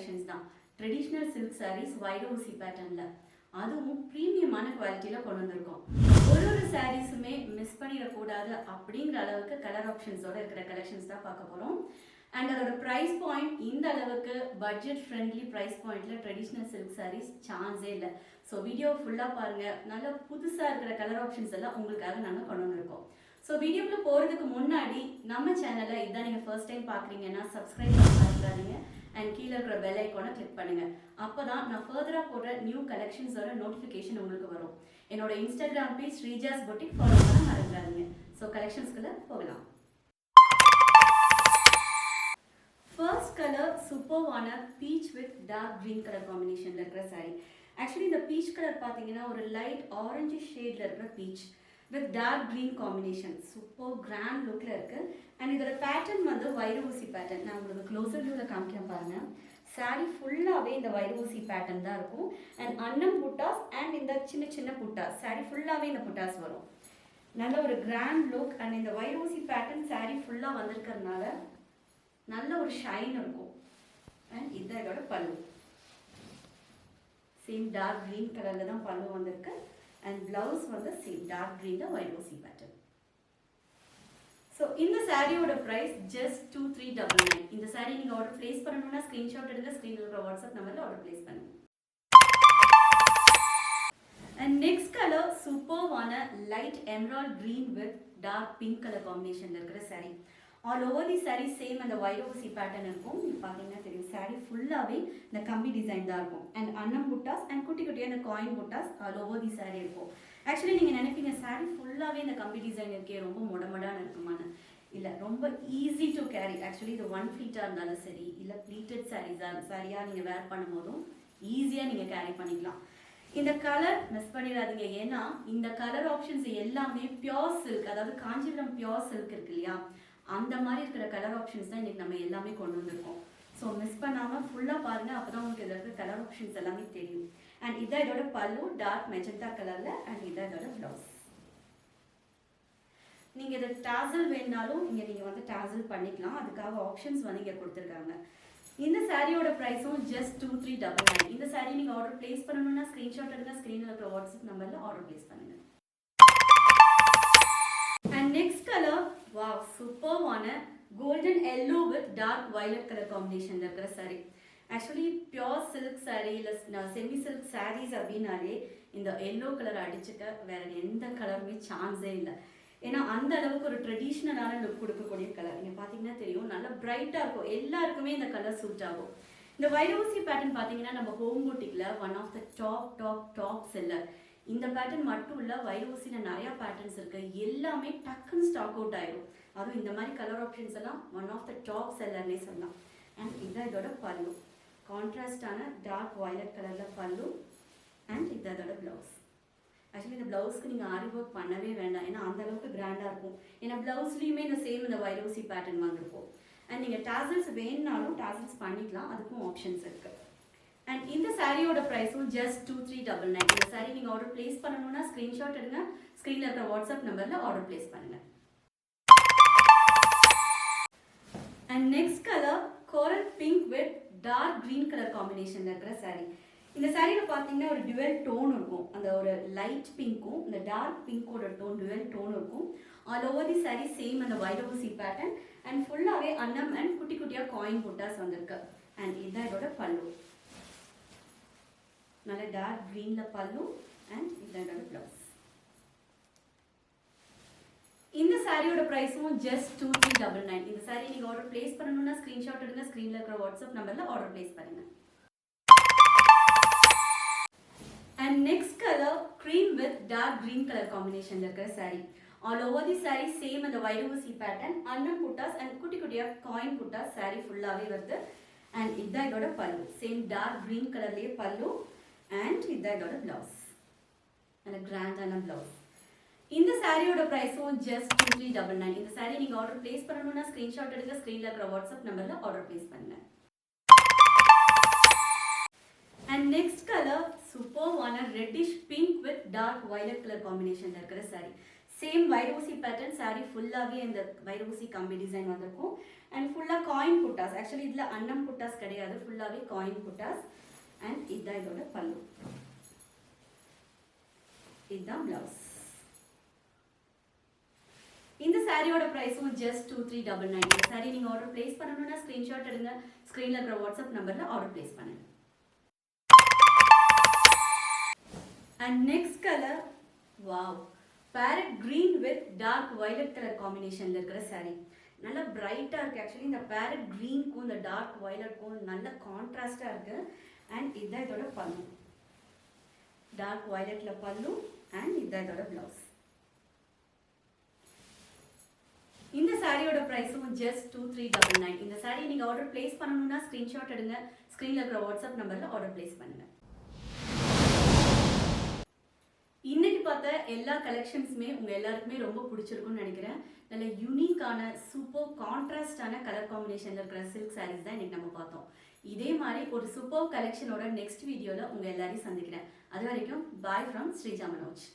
Collections தான். Traditional silk saris வைர ஊசி பேட்டர்னில், அதுவும் ப்ரீமியமான குவாலிட்டியில் கொண்டு வந்திருக்கோம். ஒரு சாரீஸுமே மிஸ் பண்ணிடக்கூடாது அப்படிங்கிற அளவுக்கு கலர் ஆப்ஷன்ஸோடு இருக்கிற கலெக்ஷன்ஸ் தான் பார்க்க போகிறோம். அண்ட் அதோட ப்ரைஸ் பாயிண்ட் இந்த அளவுக்கு பட்ஜெட் ஃப்ரெண்ட்லி ப்ரைஸ் பாயிண்டில் ட்ரெடிஷ்னல் சில்க் சாரீஸ் சான்ஸே இல்லை. ஸோ வீடியோ ஃபுல்லாக பாருங்கள். நல்ல புதுசாக இருக்கிற கலர் ஆப்ஷன்ஸ் எல்லாம் உங்களுக்காக நாங்கள் கொண்டு வந்திருக்கோம். ஸோ வீடியோக்குள்ளே போகிறதுக்கு முன்னாடி நம்ம சேனலை இதான் நீங்கள் ஃபர்ஸ்ட் டைம் பார்க்குறீங்கன்னா சப்ஸ்கிரைப் பண்ண மறந்துடாதீங்க. அண்ட் கீழே இருக்கிற பெல் ஐக்கானை கிளிக் பண்ணுங்கள். அப்போ தான் நான் ஃபர்தராக போடுற நியூ கலெக்ஷன்ஸோட நோட்டிஃபிகேஷன் உங்களுக்கு வரும். என்னோட Instagram page Sreeja's boutique follow பண்ண மறந்துடாதீங்க. ஸோ கலெக்ஷன்ஸ்குள்ளே போகலாம். ஃபர்ஸ்ட் கலர் சூப்பர்வான peach with dark green colour காம்பினேஷனில் இருக்கிற சாரீ. ஆக்சுவலி இந்த பீச் கலர் பார்த்தீங்கன்னா ஒரு லைட் ஆரஞ்சு ஷேடில் இருக்கிற peach with dark green combination super grand லுக்கில் இருக்குது. அண்ட் இதோட பேட்டர்ன் வந்து வைர ஊசி பேட்டர்ன். நான் உங்களுக்கு க்ளோசர் வியூவில் காமிக்கிறேன் பாருங்கள். சாரீ ஃபுல்லாகவே இந்த வைர ஊசி பேட்டர்ன் தான் இருக்கும். அண்ட் அன்னம் புட்டாஸ் அண்ட் இந்த சின்ன சின்ன புட்டாஸ், சாரீ ஃபுல்லாகவே இந்த புட்டாஸ் வரும். நல்ல ஒரு கிராண்ட் லுக். அண்ட் இந்த வைர ஊசி பேட்டர்ன் சாரீ ஃபுல்லாக வந்திருக்கிறதுனால நல்ல ஒரு ஷைன் இருக்கும். அண்ட் இதுதான் இதோட பல்லு. சேம் டார்க் க்ரீன் கலரில் தான் பல்லு வந்திருக்கு. அண்ட் பிளவுஸ் வந்து சேம் டார்க் க்ரீனில் வைட் ஊசி பேட்டர்ன். ஸோ இந்த சாரியோட ப்ரைஸ் ஜஸ்ட் 2399. இந்த சாரீ நீங்கள் ஆர்டர் பிளேஸ் பண்ணணும்னா ஸ்க்ரீன்ஷாட் எடுங்க. ஸ்க்ரீனில் இருக்கிற வாட்ஸ்அப் நம்பரில் ஆர்டர் பிளேஸ் பண்ணுங்க. அண்ட் நெக்ஸ்ட் கலர் சூப்பர்வான light emerald green with dark pink colour காம்பினேஷனில் இருக்கிற sari. All over the sari same அந்த வைர ஊசி பேட்டர்ன் இருக்கும். நீங்கள் பார்த்தீங்கன்னா தெரியும் சாரீ ஃபுல்லாகவே இந்த கம்பி டிசைன் தான் இருக்கும். அண்ட் அன்னம் புட்டாஸ் அண்ட் குட்டி குட்டியாக இந்த coin buttas all over the sari இருக்கும். ஆக்சுவலி நீங்கள் நினைப்பீங்க சாரீ ஃபுல்லாகவே இந்த கம்பி டிசைன் இருக்கே ரொம்ப மொடமொடான்னு இருக்குமான்னு. இல்லை, ரொம்ப ஈஸி டு கேரி. ஆக்சுவலி இது ஒன் ஃப்ளீட்டாக இருந்தாலும் சரி, இல்லை ப்ளீட்டட் சாரியாக நீங்கள் வேர் பண்ணும்போதும் ஈஸியாக நீங்கள் கேரி பண்ணிக்கலாம். இந்த கலர் மிஸ் பண்ணிடாதீங்க. ஏன்னா இந்த கலர் ஆப்ஷன்ஸ் எல்லாமே பியோர் சில்க், அதாவது காஞ்சிபுரம் பியோர் சில்க் இருக்கு இல்லையா, அந்த மாதிரி இருக்கிற கலர் ஆப்ஷன்ஸ் தான் இன்றைக்கி நம்ம எல்லாமே கொண்டு வந்திருக்கோம். ஸோ மிஸ் பண்ணாமல் ஃபுல்லாக பாருங்கள். அப்போ தான் உங்களுக்கு இதில் இருக்கிற கலர் ஆப்ஷன்ஸ் எல்லாமே தெரியும். அண்ட் இதான் இதோட பல்லு டார்க் மெஜந்தா கலரில். அண்ட் இதான் இதோட ப்ளவுஸ். நீங்கள் இதை டாசல் வேணுனாலும் இங்கே நீங்கள் வந்து டாசல் பண்ணிக்கலாம். அதுக்காக ஆப்ஷன்ஸ் வந்து இங்கே கொடுத்துருக்காங்க. இந்த சாரியோட ப்ரைஸும் ஜஸ்ட் 2399. இந்த சாரீ நீங்கள் ஆர்டர் பிளேஸ் பண்ணணும்னா ஸ்க்ரீன்ஷாட் எடுங்க. ஸ்க்ரீனில் இருக்கிற வாட்ஸ்அப் நம்பரில் ஆர்டர் பிளேஸ் பண்ணுங்கள். அண்ட் நெக்ஸ்ட் கலர் வாவ் சூப்பர்வான golden yellow with dark violet colour காம்பினேஷனில் இருக்கிற sari. Actually pure silk sari இல்லை செமி சில்க் சாரீஸ் அப்படின்னாலே இந்த எல்லோ கலர் அடிச்சுக்க வேறு எந்த கலருமே சான்ஸே இல்லை. ஏன்னா அந்த அளவுக்கு ஒரு ட்ரெடிஷ்னலான லுக் கொடுக்கக்கூடிய கலர். நீங்கள் பார்த்தீங்கன்னா தெரியும், நல்லா பிரைட்டாக இருக்கும். எல்லாருக்குமே இந்த கலர் சூட் ஆகும். இந்த வைர ஊசி பேட்டர்ன் பார்த்தீங்கன்னா நம்ம ஹோம் பூட்டிக்கில் one of the top seller. இந்த பேட்டர்ன் மட்டும் இல்லை, வைர ஊசியில் நிறையா பேட்டர்ன்ஸ் இருக்குது. எல்லாமே டக்குன்னு ஸ்டாக் அவுட் ஆயிடும். அதுவும் இந்த மாதிரி கலர் ஆப்ஷன்ஸ் எல்லாம் ஒன் ஆஃப் த டாப் செல்லர்னே சொல்லலாம். அண்ட் இதான் இதோட பல்லு, கான்ட்ராஸ்டான டார்க் வயலட் கலரில் பல்லு. அண்ட் இதான் இதோட ப்ளவுஸ். ஆக்சுவலி இந்த ப்ளவுஸ்க்கு நீங்கள் ஆரி ஒர்க் பண்ணவே வேண்டாம், ஏன்னா அந்தளவுக்கு கிராண்டாக இருக்கும். ஏன்னா ப்ளவுஸ்லேயுமே இந்த சேம் இந்த வைர ஊசி பேட்டர்ன் வந்திருக்கும். அண்ட் நீங்கள் டாசல்ஸ் வேணுனாலும் டாசல்ஸ் பண்ணிக்கலாம், அதுக்கும் ஆப்ஷன்ஸ் இருக்குது. அண்ட் இந்த சாரியோட ப்ரைஸும் ஜஸ்ட் 2399. இந்த சாரீ நீங்கள் ஆர்டர் பிளேஸ் பண்ணணும்னா ஸ்க்ரீன்ஷாட் எடுங்க. ஸ்க்ரீனில் இருக்கிற வாட்ஸ்அப் நம்பரில் ஆர்டர் பிளேஸ் பண்ணுங்கள். And next colour coral pink with dark green colour காம்பினேஷனில் இருக்கிற சாரீ. இந்த சாரியில் பார்த்தீங்கன்னா ஒரு டுவெல் டோன் இருக்கும். அந்த ஒரு லைட் பிங்க்கும் இந்த டார்க் பிங்கோட டுவெல் டோன் இருக்கும். All over the sari same அந்த வைர ஊசி பேட்டர்ன். அண்ட் ஃபுல்லாகவே அன்னம் அண்ட் குட்டி குட்டியாக காயின் புட்டாஸ் வந்திருக்கு. அண்ட் இதுதான் இதோட பல்லு, நல்ல டார்க் க்ரீனில் பல்லு. அண்ட் இதோட ப்ளவுஸ். இந்த சாரியோட ப்ரைஸும் ஜஸ்ட் 2399. இந்த சாரீ நீங்கள் ஆர்டர் பிளேஸ் பண்ணணும்னா ஸ்க்ரீன்ஷாட் எடுங்க. ஸ்க்ரீனில் இருக்கிற வாட்ஸ்அப் நம்பரில் ஆர்டர் பிளேஸ் பண்ணுங்கள். And next colour cream with dark green colour காம்பினேஷனில் இருக்கிற sari. All over the sari same அந்த வைர ஊசி பேட்டர்ன், அன்னம் புட்டாஸ் அண்ட் குட்டி குட்டியாக காயின் புட்டாஸ் சாரீ ஃபுல்லாகவே வருது. அண்ட் இதுதான் இதோட பல்லு, சேம் டார்க் க்ரீன் கலர்லேயே பல்லு. அண்ட் இதுதான் இதோட ப்ளவுஸ், நல்ல கிராண்டான ப்ளவுஸ். இந்த சாரியோட ப்ரைஸும் ஜஸ்ட் 2399. இந்த சாரீ நீங்கள் ஆர்டர் பிளேஸ் பண்ணணும்னா ஸ்க்ரீன்ஷாட் எடுங்க. ஸ்க்ரீனில் இருக்கிற வாட்ஸ்அப் நம்பரில் ஆர்டர் பிளேஸ் பண்ணுங்கள். அண்ட் நெக்ஸ்ட் கலர் சூப்பர்வான reddish pink with dark violet colour காம்பினேஷனில் இருக்கிற சாரீ. சேம் வைரோசி பேட்டர்ன் saree ஃபுல்லாகவே இந்த வைரோசி கம்பி டிசைன் வந்திருக்கும் அண்ட் ஃபுல்லாக காயின் புட்டாஸ். ஆக்சுவலி இதில் அன்னம் புட்டாஸ் கிடையாது, ஃபுல்லாகவே காயின் புட்டாஸ். அண்ட் இதுதான் இதோட பல்லு, இதுதான் பிளவுஸ். இந்த சாரியோட ப்ரைஸும் ஜஸ்ட் 2399. இந்த சாரி நீங்கள் ஆர்டர் பிளேஸ் பண்ணணும்னா ஸ்க்ரீன்ஷாட் எடுங்க, ஸ்க்ரீனில் இருக்கிற வாட்ஸ்அப் நம்பரில் ஆர்டர் பிளேஸ் பண்ணுங்க. And next colour, wow, parrot green with dark violet colour காம்பினேஷனில் இருக்கிற சாரீ. நல்லா பிரைட்டாக இருக்குது. ஆக்சுவலி இந்த பேரட் க்ரீனுக்கும் இந்த டார்க் வயலட்க்கும் நல்ல கான்ட்ராஸ்டாக இருக்குது. அண்ட் இதுதான் இதோட பல்லு, டார்க் வயலட்டில் பல்லு. அண்ட் இதுதான் இதோட ப்ளவுஸ். இந்த சாரியோட ப்ரைஸும் ஜஸ்ட் 2399. இந்த சாரி நீங்கள் ஆர்டர் பிளேஸ் பண்ணணும்னா ஸ்க்ரீன்ஷாட் எடுங்க, ஸ்க்ரீனில் இருக்கிற வாட்ஸ்அப் நம்பரில் ஆர்டர் பிளேஸ் பண்ணுங்கள். இன்னைக்கு பார்த்த எல்லா கலெக்ஷன்ஸுமே உங்கள் எல்லாருக்குமே ரொம்ப பிடிச்சிருக்கும்னு நினைக்கிறேன். நல்ல யூனிக்கான சூப்பர் கான்ட்ராஸ்டான கலர் காம்பினேஷனில் இருக்கிற சில்க் சாரீஸ் தான் இன்னைக்கு நம்ம பார்த்தோம். இதே மாதிரி ஒரு சூப்பர் கலெக்ஷனோட நெக்ஸ்ட் வீடியோவில் உங்கள் எல்லாரையும் சந்திக்கிறேன். அது வரைக்கும் பாய் ஃப்ரம் ஸ்ரீஜா மனோஜ்.